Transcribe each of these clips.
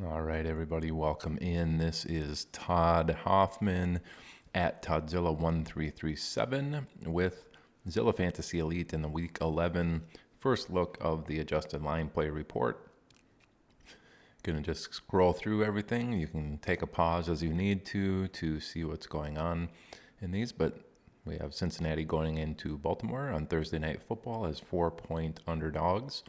All right, everybody, welcome in. This is Todd Hoffman at Todzilla1337 with Zilla Fantasy Elite in the Week 11 first look of the adjusted line play report. Gonna just scroll through everything. You can take a pause as you need to see what's going on in these, but we have Cincinnati going into Baltimore on Thursday Night Football as 4-point underdogs.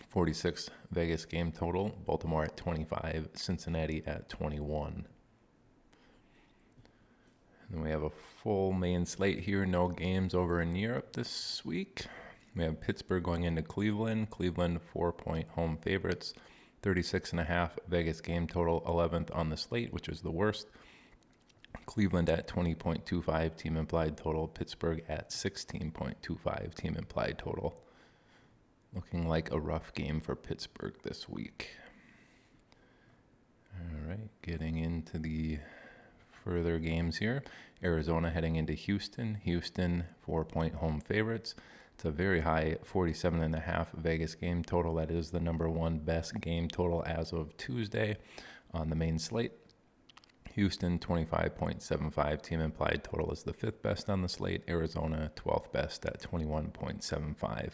46 Vegas game total, Baltimore at 25, Cincinnati at 21. And then we have a full main slate here, no games over in Europe this week. We have Pittsburgh going into Cleveland. Cleveland 4-point home favorites, 36.5 Vegas game total, 11th on the slate, which is the worst. Cleveland at 20.25 team implied total, Pittsburgh at 16.25 team implied total. Looking like a rough game for Pittsburgh this week. All right, getting into the further games here. Arizona heading into Houston. Houston 4-point home favorites. It's a very high 47.5 Vegas game total. That is the number one best game total as of Tuesday on the main slate. Houston 25.75 team implied total is the fifth best on the slate. Arizona 12th best at 21.75.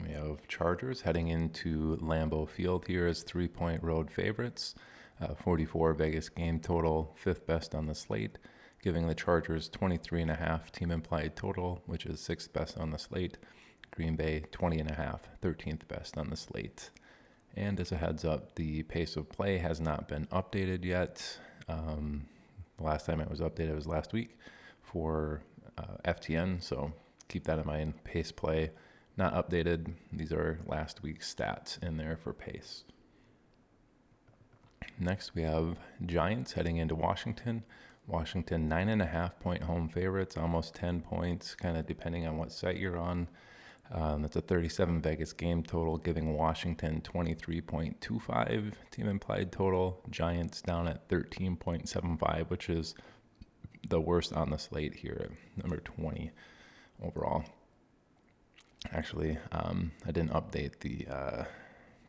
We have Chargers heading into Lambeau Field here as 3-point road favorites. 44 Vegas game total, fifth best on the slate, giving the Chargers 23.5 team implied total, which is sixth best on the slate. Green Bay 20.5, 13th best on the slate. And as a heads up, the pace of play has not been updated yet. The last time it was updated was last week for FTN, so keep that in mind. Pace play not updated. These are last week's stats in there for pace. Next, we have Giants heading into Washington. Washington 9.5-point home favorites, almost 10 points, kind of depending on what site you're on. That's a 37 Vegas game total, giving Washington 23.25 team implied total. Giants down at 13.75, which is the worst on the slate here at number 20 overall. Actually, I didn't update the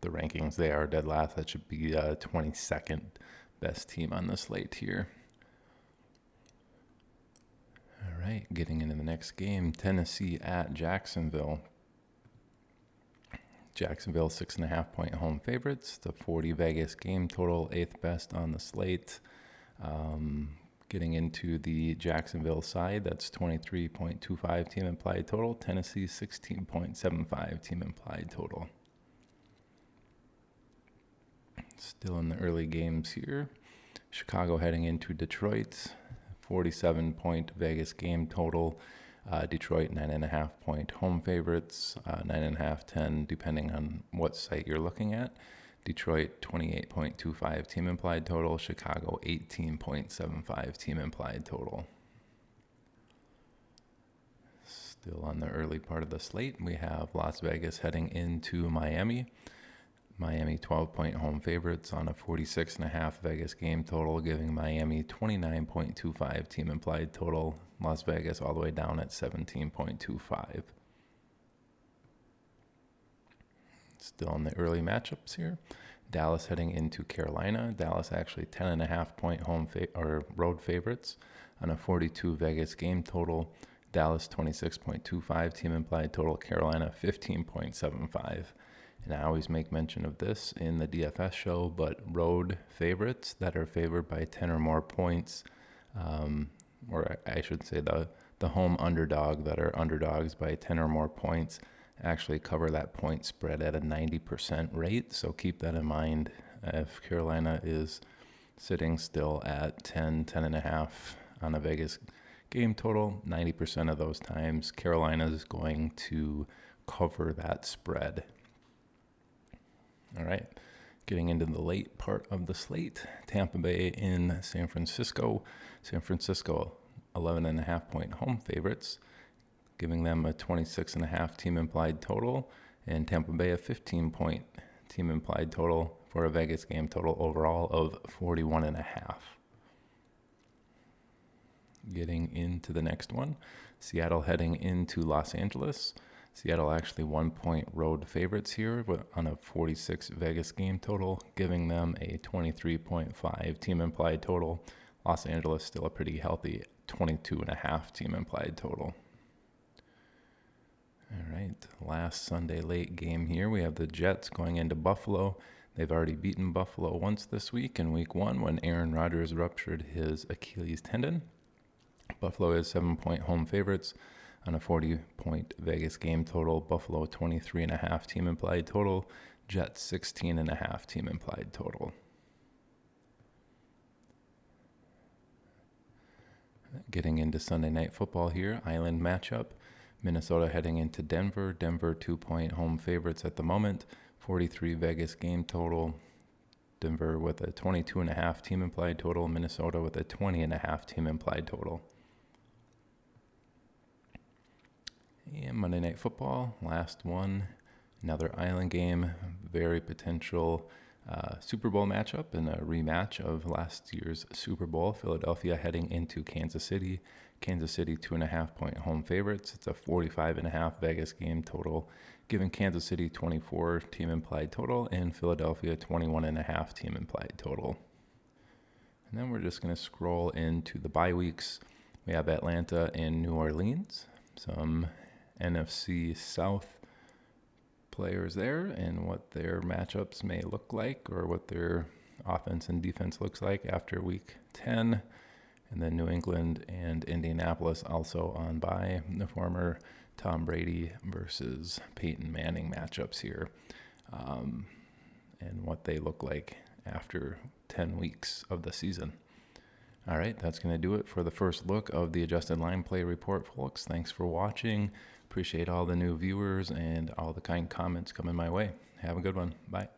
rankings. They are dead last. That should be 22nd best team on the slate here. All right, getting into the next game, Tennessee at Jacksonville. Jacksonville 6.5-point home favorites. The 40 Vegas game total, eighth best on the slate. Getting into the Jacksonville side, that's 23.25 team implied total. Tennessee 16.75 team implied total. Still in the early games here. Chicago heading into Detroit, 47-point Vegas game total. Detroit 9.5-point home favorites, 9.5, 10, depending on what site you're looking at. Detroit 28.25 team implied total. Chicago 18.75 team implied total. Still on the early part of the slate, we have Las Vegas heading into Miami. Miami 12-point home favorites on a 46.5 Vegas game total, giving Miami 29.25 team implied total. Las Vegas all the way down at 17.25. Still in the early matchups here. Dallas heading into Carolina. Dallas actually 10.5-point home or road favorites on a 42 Vegas game total. Dallas 26.25 team implied total. Carolina 15.75. And I always make mention of this in the DFS show, but road favorites that are favored by 10 or more points, or I should say the home underdog that are underdogs by 10 or more points, actually cover that point spread at a 90% rate. So keep that in mind. If Carolina is sitting still at 10.5 on a Vegas game total, 90% of those times Carolina is going to cover that spread. All right, getting into the late part of the slate, Tampa Bay in San Francisco. San Francisco 11.5-point home favorites, giving them a 26.5 team implied total, and Tampa Bay a 15-point team implied total for a Vegas game total overall of 41.5. Getting into the next one, Seattle heading into Los Angeles. Seattle actually 1-point road favorites here on a 46 Vegas game total, giving them a 23.5 team implied total. Los Angeles still a pretty healthy 22.5 team implied total. All right, last Sunday late game here. We have the Jets going into Buffalo. They've already beaten Buffalo once this week in week 1 when Aaron Rodgers ruptured his Achilles tendon. Buffalo is 7-point home favorites on a 40-point Vegas game total. Buffalo 23.5 team implied total. Jets 16.5 team implied total. Getting into Sunday Night Football here, Island matchup. Minnesota heading into Denver. Denver 2-point home favorites at the moment. 43 Vegas game total. Denver with a 22.5 team implied total. Minnesota with a 20.5 team implied total. And Monday Night Football, last one, another Island game, very potential Super Bowl matchup and a rematch of last year's Super Bowl. Philadelphia heading into Kansas City. Kansas City 2.5-point home favorites. It's a 45.5 Vegas game total, giving Kansas City 24 team implied total and Philadelphia 21.5 team implied total. And then we're just going to scroll into the bye weeks. We have Atlanta and New Orleans. Some NFC South players there and what their matchups may look like or what their offense and defense looks like after week 10. And then New England and Indianapolis also on bye. The former Tom Brady versus Peyton Manning matchups here and what they look like after 10 weeks of the season. All right, that's going to do it for the first look of the Adjusted Line Play Report, folks. Thanks for watching. Appreciate all the new viewers and all the kind comments coming my way. Have a good one. Bye.